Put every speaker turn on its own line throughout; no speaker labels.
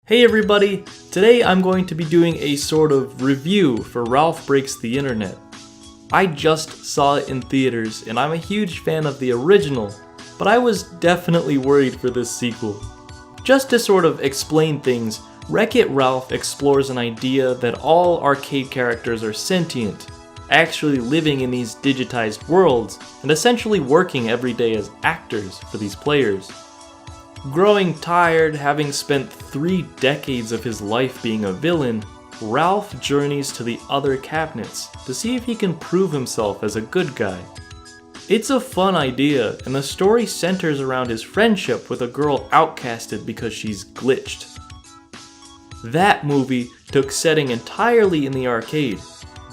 Hey everybody! Today I'm going to be doing a sort of review for Ralph Breaks the Internet. I just saw it in theaters and I'm a huge fan of the original, but I was definitely worried for this sequel. Just to sort of explain things, Wreck-It Ralph explores an idea that all arcade characters are sentient, actually living in these digitized worlds, and essentially working every day as actors for these players. Growing tired, having spent 3 decades of his life being a villain, Ralph journeys to the other cabinets to see if he can prove himself as a good guy. It's a fun idea, and the story centers around his friendship with a girl outcasted because she's glitched. That movie took setting entirely in the arcade.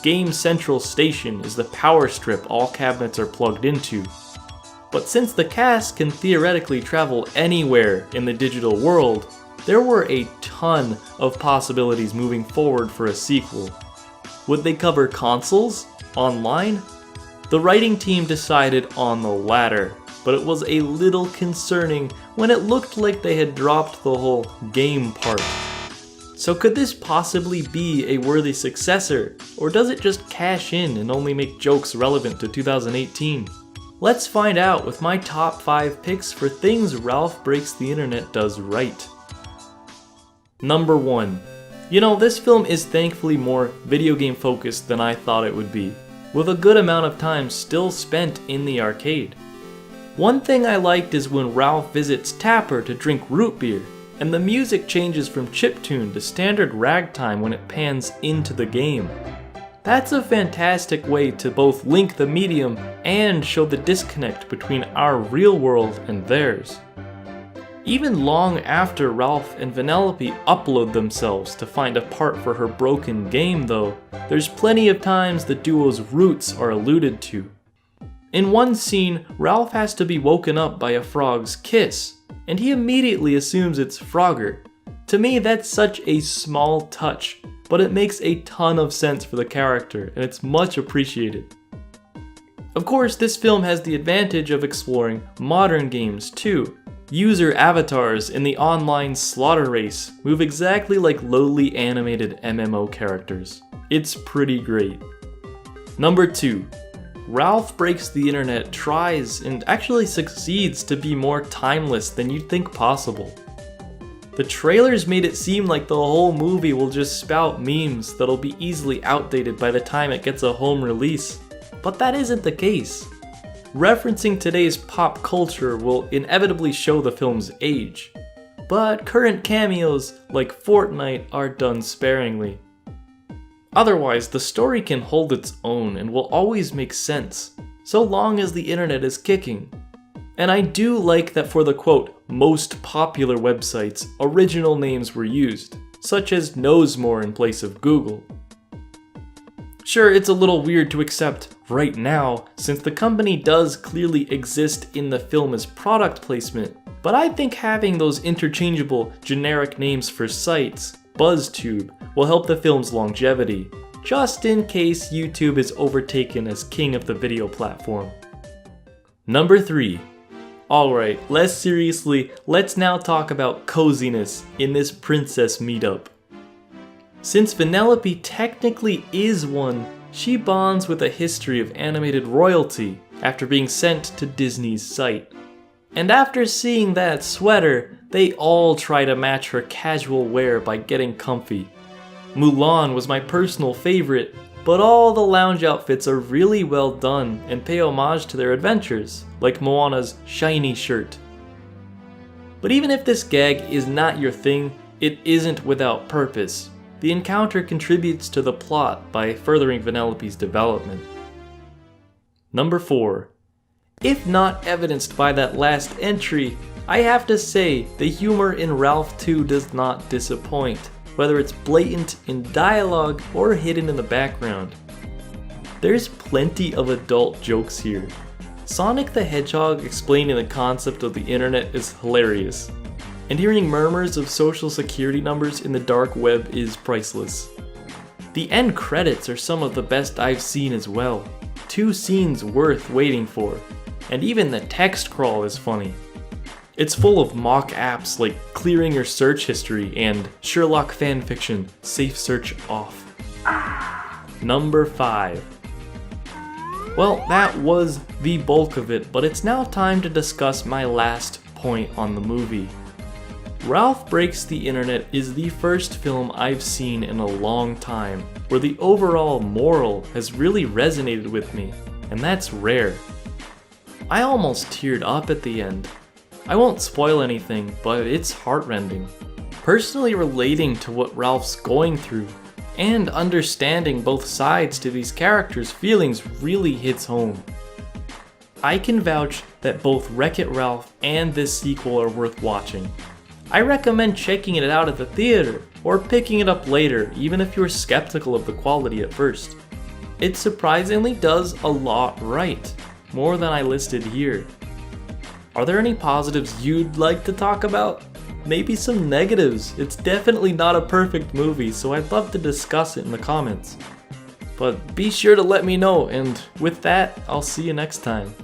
Game Central Station is the power strip all cabinets are plugged into. But since the cast can theoretically travel anywhere in the digital world, there were a ton of possibilities moving forward for a sequel. Would they cover consoles? Online? The writing team decided on the latter, but it was a little concerning when it looked like they had dropped the whole game part. So could this possibly be a worthy successor, or does it just cash in and only make jokes relevant to 2018? Let's find out with my top 5 picks for things Ralph Breaks the Internet does right. Number 1. This film is thankfully more video game focused than I thought it would be, with a good amount of time still spent in the arcade. One thing I liked is when Ralph visits Tapper to drink root beer, and the music changes from chiptune to standard ragtime when it pans into the game. That's a fantastic way to both link the medium and show the disconnect between our real world and theirs. Even long after Ralph and Vanellope upload themselves to find a part for her broken game though, there's plenty of times the duo's roots are alluded to. In one scene, Ralph has to be woken up by a frog's kiss, and he immediately assumes it's Frogger. To me, that's such a small touch, but it makes a ton of sense for the character, and it's much appreciated. Of course, this film has the advantage of exploring modern games too. User avatars in the online slaughter race move exactly like lowly animated MMO characters. It's pretty great. Number 2. Ralph Breaks the Internet tries and actually succeeds to be more timeless than you'd think possible. The trailers made it seem like the whole movie will just spout memes that'll be easily outdated by the time it gets a home release, but that isn't the case. Referencing today's pop culture will inevitably show the film's age, but current cameos like Fortnite are done sparingly. Otherwise, the story can hold its own and will always make sense, so long as the internet is kicking. And I do like that for the quote, most popular websites, original names were used, such as Knowsmore in place of Google. Sure, it's a little weird to accept right now, since the company does clearly exist in the film as product placement, but I think having those interchangeable generic names for sites, BuzzTube, will help the film's longevity, just in case YouTube is overtaken as king of the video platform. Number 3. Alright, less seriously, let's now talk about coziness in this princess meetup. Since Vanellope technically is one, she bonds with a history of animated royalty after being sent to Disney's site. And after seeing that sweater, they all try to match her casual wear by getting comfy. Mulan was my personal favorite, but all the lounge outfits are really well done and pay homage to their adventures, like Moana's shiny shirt. But even if this gag is not your thing, it isn't without purpose. The encounter contributes to the plot by furthering Vanellope's development. Number 4. If not evidenced by that last entry, I have to say the humor in Ralph 2 does not disappoint, whether it's blatant in dialogue or hidden in the background. There's plenty of adult jokes here. Sonic the Hedgehog explaining the concept of the internet is hilarious, and hearing murmurs of social security numbers in the dark web is priceless. The end credits are some of the best I've seen as well. 2 scenes worth waiting for, and even the text crawl is funny. It's full of mock apps like clearing your search history and Sherlock fanfiction, safe search off. Number 5. Well, that was the bulk of it, but it's now time to discuss my last point on the movie. Ralph Breaks the Internet is the first film I've seen in a long time where the overall moral has really resonated with me, and that's rare. I almost teared up at the end. I won't spoil anything, but it's heartrending. Personally relating to what Ralph's going through and understanding both sides to these characters' feelings really hits home. I can vouch that both Wreck-It Ralph and this sequel are worth watching. I recommend checking it out at the theater or picking it up later, even if you're skeptical of the quality at first. It surprisingly does a lot right, more than I listed here. Are there any positives you'd like to talk about? Maybe some negatives. It's definitely not a perfect movie, so I'd love to discuss it in the comments. But be sure to let me know, and with that, I'll see you next time.